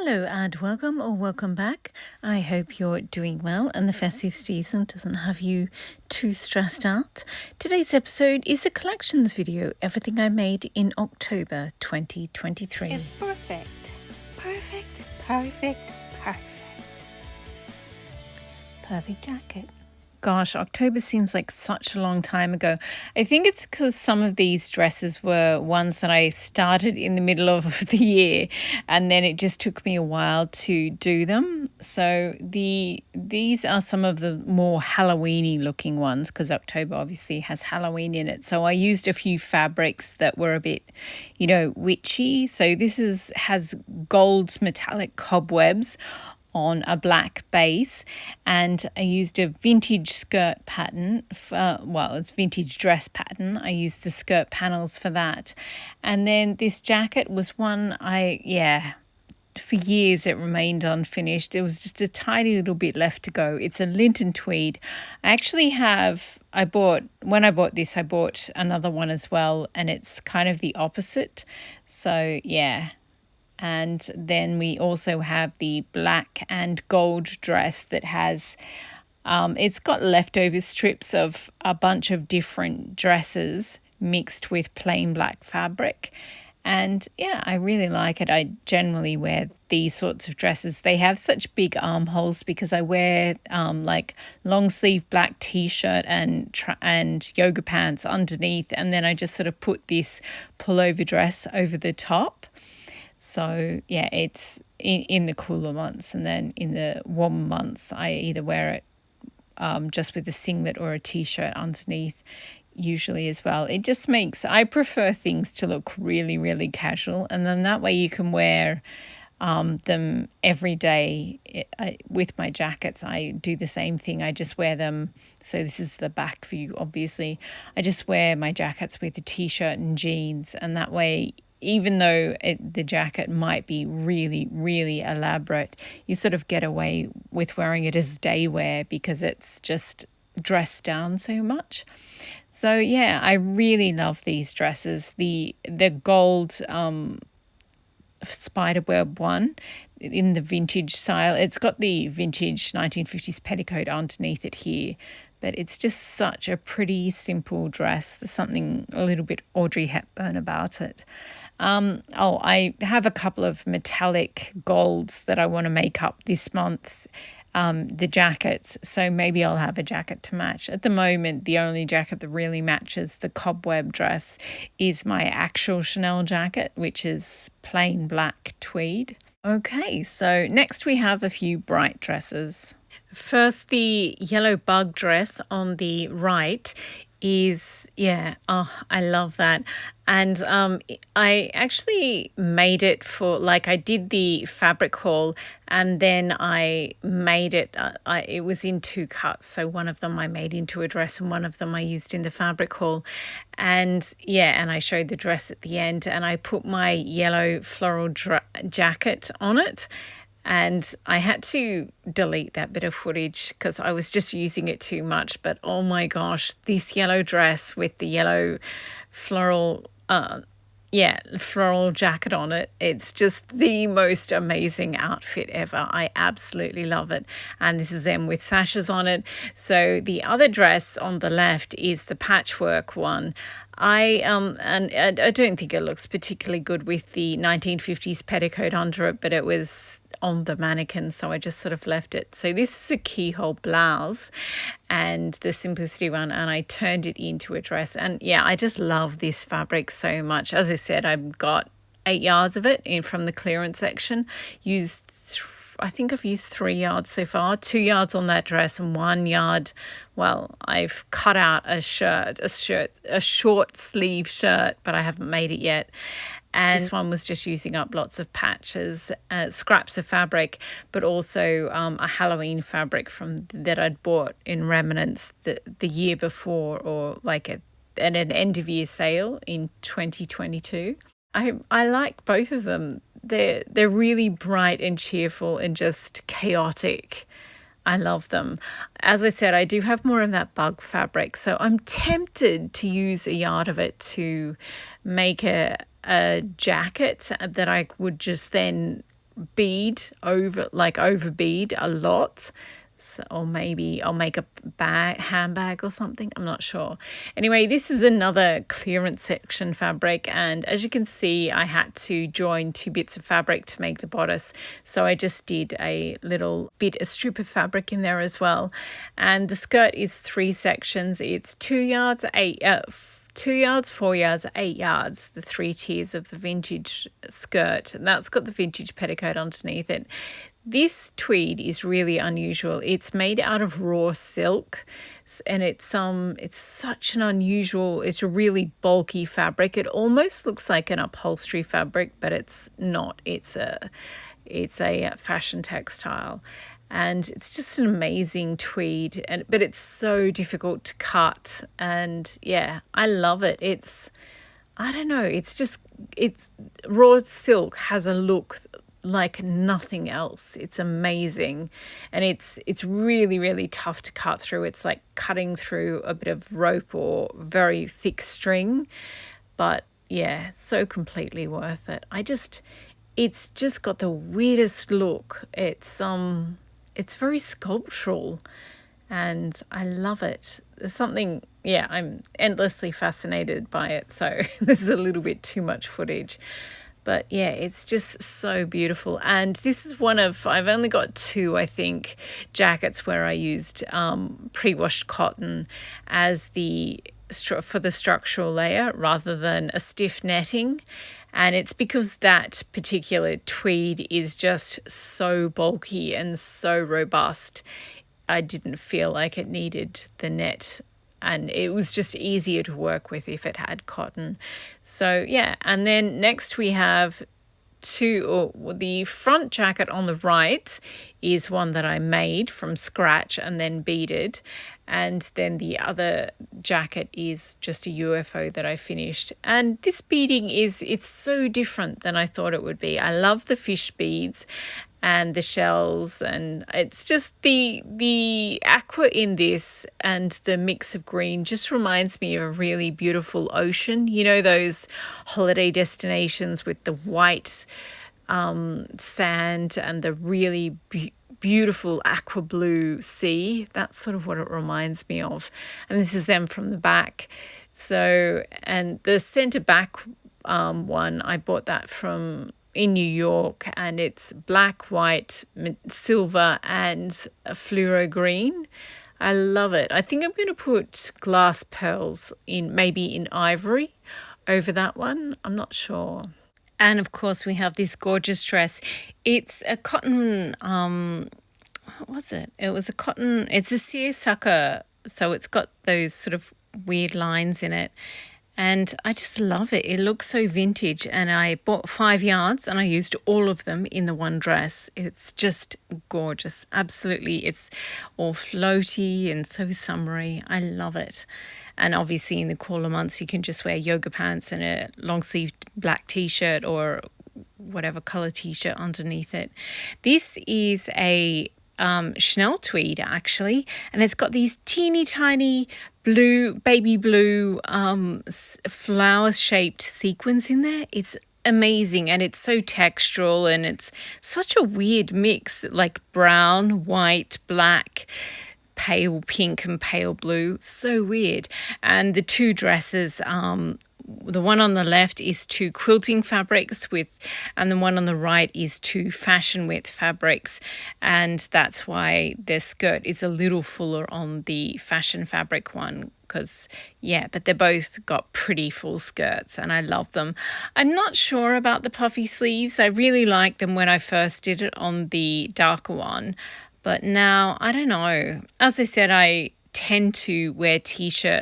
Hello and welcome or welcome back. I hope you're doing well and the festive season doesn't have you too stressed out. Today's episode is a collections video, everything I made in October 2023. It's perfect. Perfect, perfect, perfect. Perfect jacket. Gosh, October seems like such a long time ago. I think it's because some of these dresses were ones that I started in the middle of the year and then it just took me a while to do them. So these are some of the more Halloween-y looking ones because October obviously has Halloween in it. So I used a few fabrics that were a bit, witchy. So this has gold metallic cobwebs on a black base, and I used a vintage skirt pattern it's vintage dress pattern. I used the skirt panels for that. And then this jacket was one for years it remained unfinished. There was just a tiny little bit left to go. It's a Linton tweed. When I bought this, I bought another one as well, and it's kind of the opposite. So yeah. And then we also have the black and gold dress that has, it's got leftover strips of a bunch of different dresses mixed with plain black fabric. And yeah, I really like it. I generally wear these sorts of dresses. They have such big armholes because I wear like long sleeve black t-shirt and yoga pants underneath. And then I just sort of put this pullover dress over the top. So yeah, it's in the cooler months, and then in the warm months, I either wear it just with a singlet or a t-shirt underneath, usually as well. It just I prefer things to look really, really casual, and then that way you can wear them every day. With my jackets, I do the same thing. I just wear them. So this is the back view, obviously. I just wear my jackets with a t-shirt and jeans, and that way, even though the jacket might be really, really elaborate, you sort of get away with wearing it as day wear because it's just dressed down so much. So yeah, I really love these dresses. The gold spiderweb one in the vintage style. It's got the vintage 1950s petticoat underneath it here. But it's just such a pretty, simple dress. There's something a little bit Audrey Hepburn about it. I have a couple of metallic golds that I want to make up this month, the jackets. So maybe I'll have a jacket to match. At the moment, the only jacket that really matches the cobweb dress is my actual Chanel jacket, which is plain black tweed. Okay, so next we have a few bright dresses. First, the yellow bug dress on the right is, I love that. And I actually made it I did the fabric haul and then I made it, it was in two cuts. So one of them I made into a dress and one of them I used in the fabric haul. And and I showed the dress at the end and I put my yellow floral jacket on it. And I had to delete that bit of footage because I was just using it too much. But oh my gosh, this yellow dress with the yellow floral jacket on it. It's just the most amazing outfit ever. I absolutely love it. And this is them with sashes on it. So the other dress on the left is the patchwork one. I don't think it looks particularly good with the 1950s petticoat under it, but it was on the mannequin, so I just sort of left it. So this is a keyhole blouse and the simplicity one, and I turned it into a dress. And yeah, I just love this fabric so much. As I said, I've got 8 yards of it from the clearance section. I think I've used 3 yards so far, 2 yards on that dress and 1 yard. Well, I've cut out a short sleeve shirt, but I haven't made it yet. And this one was just using up lots of patches, scraps of fabric, but also a Halloween fabric that I'd bought in remnants the year before, or like at an end of year sale in 2022. I like both of them. They're really bright and cheerful and just chaotic. I love them. As I said, I do have more of that bug fabric, so I'm tempted to use a yard of it to make a jacket that I would just then bead over bead a lot. So, or maybe I'll make a handbag or something. I'm not sure. Anyway, this is another clearance section fabric. And as you can see, I had to join 2 bits of fabric to make the bodice. So I just did a strip of fabric in there as well. And the skirt is 3 sections. It's 2 yards, 2 yards, 4 yards, 8 yards, the 3 tiers of the vintage skirt. And that's got the vintage petticoat underneath it. This tweed is really unusual. It's made out of raw silk, and it's such an unusual, it's a really bulky fabric. It almost looks like an upholstery fabric, but it's not. It's a fashion textile. And it's just an amazing tweed, but it's so difficult to cut. And yeah, I love it. I don't know, it's raw silk has a look like nothing else. It's amazing, and it's really, really tough to cut through. It's like cutting through a bit of rope or very thick string, but yeah, so completely worth it. It's just got the weirdest look. It's very sculptural, and I love it. There's something, yeah, I'm endlessly fascinated by it, so this is a little bit too much footage. But yeah, it's just so beautiful. And this is I've only got 2, I think, jackets where I used pre-washed cotton as for the structural layer rather than a stiff netting. And it's because that particular tweed is just so bulky and so robust. I didn't feel like it needed the net, and it was just easier to work with if it had cotton. So yeah, and then next we have the front jacket on the right is one that I made from scratch and then beaded, and then the other jacket is just a UFO that I finished. And this beading it's so different than I thought it would be. I love the fish beads and the shells, and it's just the aqua in this and the mix of green just reminds me of a really beautiful ocean. You know, those holiday destinations with the white sand and the really beautiful aqua blue sea. That's sort of what it reminds me of. And this is them from the back. So, and the center back one, I bought that from in New York, and it's black, white, silver, and a fluoro green. I love it. I think I'm going to put glass pearls maybe in ivory over that one. I'm not sure. And of course, we have this gorgeous dress. It's a cotton, what was it? It was a cotton, it's a seersucker, so it's got those sort of weird lines in it. And I just love it. It looks so vintage. And I bought 5 yards and I used all of them in the one dress. It's just gorgeous. Absolutely. It's all floaty and so summery. I love it. And obviously in the cooler months, you can just wear yoga pants and a long sleeved black t-shirt or whatever color t-shirt underneath it. This is a Chanel tweed actually, and it's got these teeny tiny baby blue flower shaped sequins in there. It's amazing, and it's so textural, and it's such a weird mix, like brown, white, black, pale pink and pale blue. So weird. And the 2 dresses, the one on the left is 2 quilting fabrics and the one on the right is 2 fashion width fabrics. And that's why the skirt is a little fuller on the fashion fabric one, but they both got pretty full skirts and I love them. I'm not sure about the puffy sleeves. I really liked them when I first did it on the darker one, but now I don't know. As I said, I tend to wear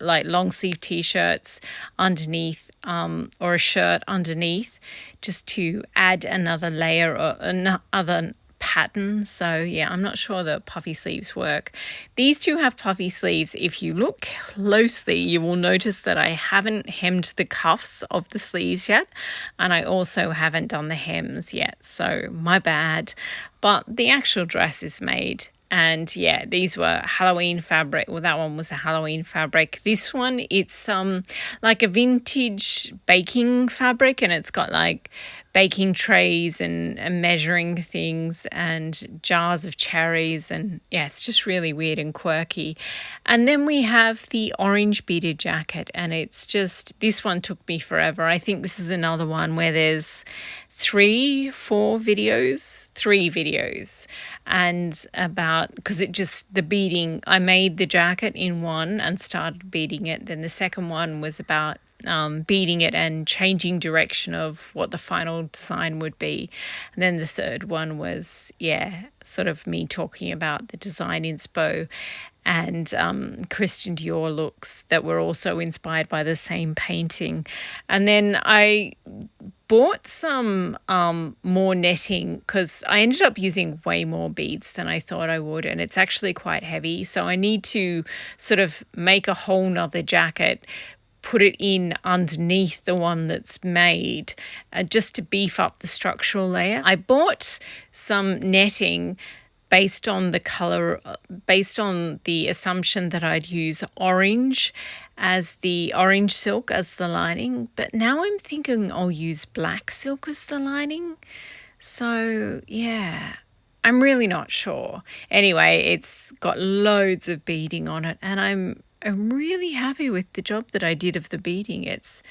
like long sleeve t-shirts underneath or a shirt underneath just to add another layer or another pattern. So yeah, I'm not sure the puffy sleeves work. These 2 have puffy sleeves. If you look closely, you will notice that I haven't hemmed the cuffs of the sleeves yet, and I also haven't done the hems yet, so my bad. But the actual dress is made. And yeah, these were Halloween fabric. Well, that one was a Halloween fabric. This one, it's like a vintage baking fabric, and it's got like baking trays and measuring things and jars of cherries. And yeah, it's just really weird and quirky. And then we have the orange beaded jacket, and it's just, this one took me forever. I think this is another one where there's three videos and about, because it just, the beading, I made the jacket in one and started beading it. Then the second one was about beading it and changing direction of what the final design would be. And then the third one was, sort of me talking about the design inspo and Christian Dior looks that were also inspired by the same painting. And then I bought some more netting because I ended up using way more beads than I thought I would, and it's actually quite heavy. So I need to sort of make a whole nother jacket, put it in underneath the one that's made, just to beef up the structural layer. I bought some netting based on the color, based on the assumption that I'd use orange silk as the lining, but now I'm thinking I'll use black silk as the lining. So yeah, I'm really not sure. Anyway, it's got loads of beading on it, and I'm really happy with the job that I did of the beading. It's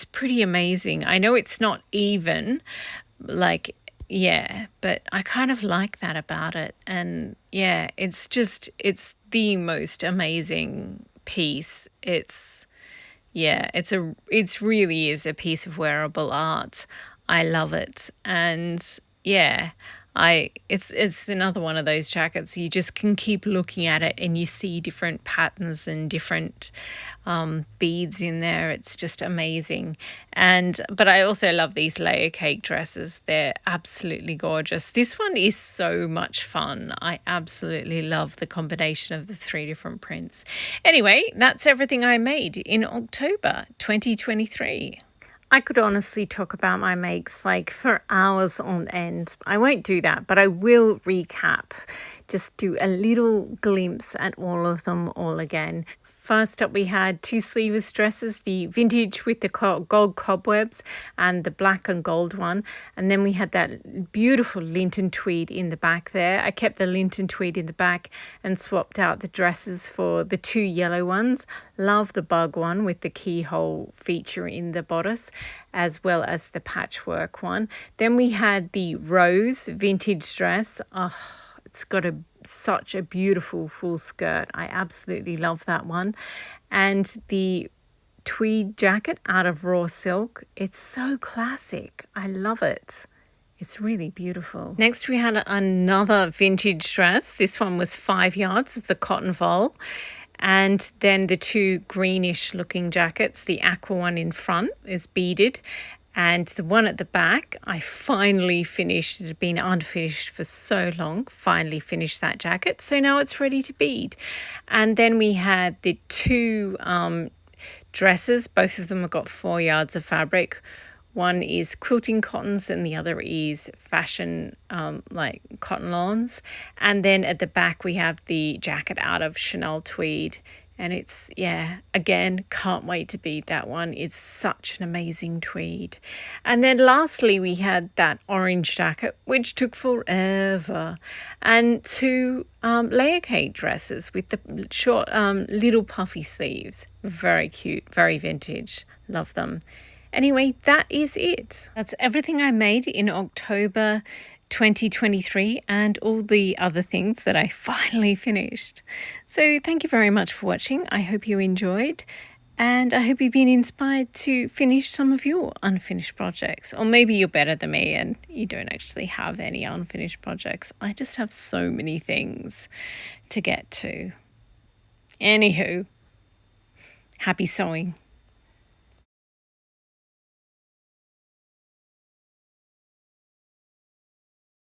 pretty amazing. I know it's not even, but I kind of like that about it. And yeah, it's the most amazing piece. It really is a piece of wearable art. I love it. And yeah, it's another one of those jackets you just can keep looking at it and you see different patterns and different beads in there. It's just amazing. But I also love these layer cake dresses. They're absolutely gorgeous. This one is so much fun. I absolutely love the combination of the three different prints. Anyway, that's everything I made in October 2023. I could honestly talk about my makes like for hours on end. I won't do that, but I will recap, just do a little glimpse at all of them all again. First up, we had two sleeveless dresses, the vintage with the gold cobwebs and the black and gold one. And then we had that beautiful Linton tweed in the back there. I kept the Linton tweed in the back and swapped out the dresses for the two yellow ones. Love the bug one with the keyhole feature in the bodice, as well as the patchwork one. Then we had the rose vintage dress. It's got such a beautiful full skirt. I absolutely love that one. And the tweed jacket out of raw silk. It's so classic. I love it. It's really beautiful. Next, we had another vintage dress. This one was 5 yards of the cotton voile. And then the two greenish looking jackets. The aqua one in front is beaded, and the one at the back, I finally finished. It had been unfinished for so long. Finally finished that jacket. So now it's ready to bead. And then we had the two dresses. Both of them have got 4 yards of fabric. One is quilting cottons and the other is fashion cotton lawns. And then at the back we have the jacket out of Chanel tweed. And it's, again, can't wait to bead that one. It's such an amazing tweed. And then lastly, we had that orange jacket, which took forever. And two layer cake dresses with the short little puffy sleeves. Very cute, very vintage. Love them. Anyway, that is it. That's everything I made in October 2023 and all the other things that I finally finished. So thank you very much for watching. I hope you enjoyed, and I hope you've been inspired to finish some of your unfinished projects. Or maybe you're better than me and you don't actually have any unfinished projects. I just have so many things to get to. Anywho, happy sewing.